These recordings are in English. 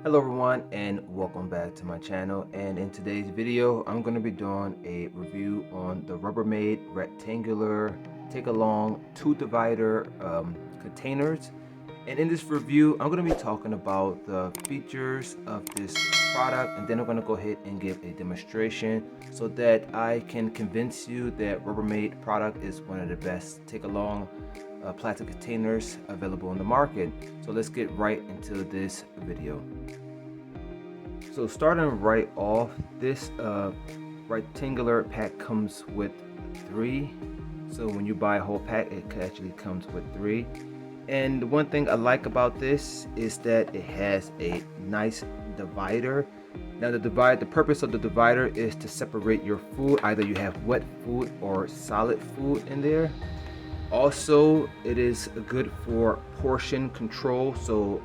Hello everyone and welcome back to my channel, and in today's video I'm going to be doing a review on the Rubbermaid rectangular take-along 2 divider containers. And in this review I'm going to be talking about the features of this product, and then I'm going to go ahead and give a demonstration so that I can convince you that Rubbermaid product is one of the best take-along plastic containers available in the market. So let's get right into this video. So starting right off, this rectangular pack comes with 3. So when you buy a whole pack, it actually comes with 3. And the one thing I like about this is that it has a nice divider. Now the purpose of the divider is to separate your food. Either you have wet food or solid food in there. Also, it is good for portion control. So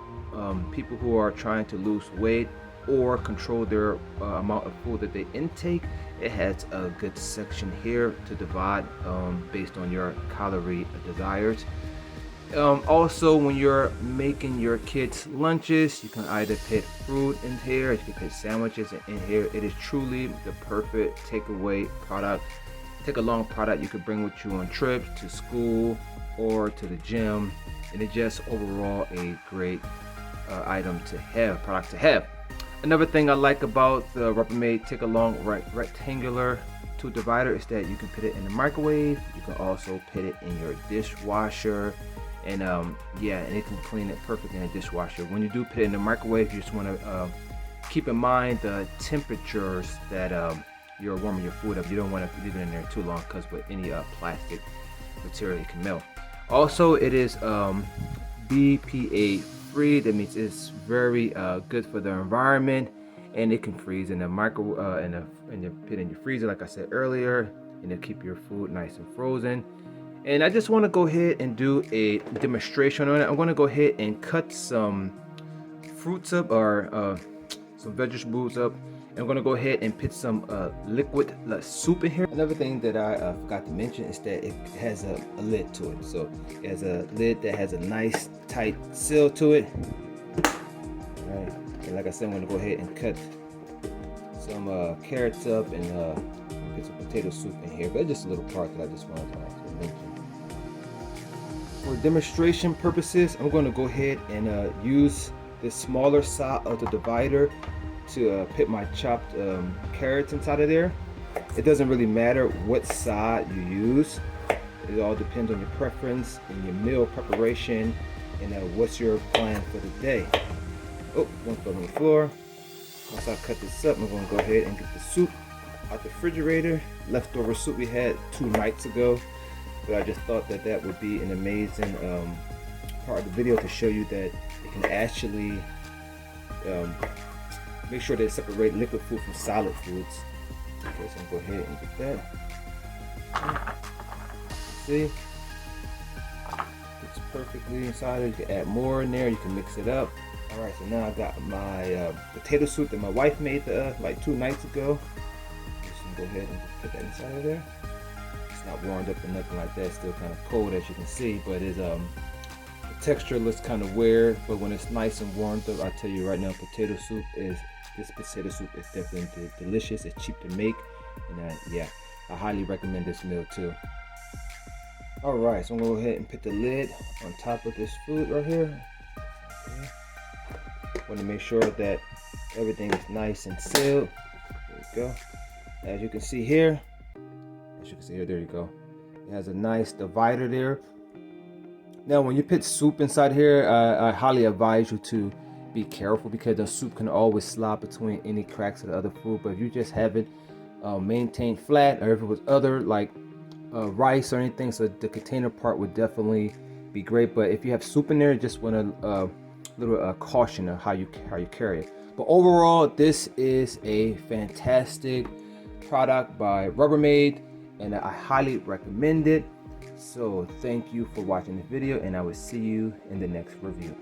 people who are trying to lose weight or control their amount of food that they intake, it has a good section here to divide based on your calorie desires. Also, when you're making your kids lunches, you can either put fruit in here, you can put sandwiches in here. It is truly the perfect takeaway product, take-along product you could bring with you on trips to school or to the gym, and it's just overall a great item to have, product to have. Another thing I like about the Rubbermaid Takealong rectangular 2 divider is that you can put it in the microwave. You can also put it in your dishwasher, and yeah, and it can clean it perfect in a dishwasher. When you do put it in the microwave, you just want to keep in mind the temperatures that you're warming your food up. You don't want to leave it in there too long, because with any plastic material it can melt. Also, it is BPA free. That means it's very good for the environment, and it can freeze in the and you put in your freezer, like I said earlier, and it'll keep your food nice and frozen. And I just want to go ahead and do a demonstration on it. I'm going to go ahead and cut some fruits up, or some vegetables up. I'm going to go ahead and put some liquid soup in here. Another thing that I forgot to mention is that it has a lid to it. So it has a lid that has a nice tight seal to it. All right, and like I said, I'm going to go ahead and cut some carrots up and put some potato soup in here. But just a little part that I just wanted to mention. For demonstration purposes, I'm going to go ahead and use the smaller side of the divider to put my chopped carrots inside of there. It doesn't really matter what side you use. It all depends on your preference and your meal preparation, and what's your plan for the day. Oh, one fell on the floor. Once I cut this up, I'm going to go ahead and get the soup out the refrigerator. Leftover soup we had 2 nights ago, but I just thought that that would be an amazing part of the video to show you that it can actually make sure they separate liquid food from solid foods. Okay, so I'm going to go ahead and get that. See? It's perfectly inside. You can add more in there. You can mix it up. Alright, so now I got my potato soup that my wife made like 2 nights ago. Just gonna go ahead and put that inside of there. It's not warmed up or nothing like that. It's still kind of cold, as you can see, but it's the texture looks kind of weird. But when it's nice and warmed up, I tell you right now, this potato soup is definitely delicious. It's cheap to make, and yeah, I highly recommend this meal too. Alright, so I'm gonna go ahead and put the lid on top of this food right here. Okay. Want to make sure that everything is nice and sealed. There we go. As you can see here, there you go. It has a nice divider there. Now, when you put soup inside here, I highly advise you to be careful, because the soup can always slide between any cracks of the other food. But if you just have it maintained flat, or if it was other like rice or anything, so the container part would definitely be great. But if you have soup in there, just want a little caution of how you carry it. But overall, this is a fantastic product by Rubbermaid, and I highly recommend it. So thank you for watching this video, and I will see you in the next review.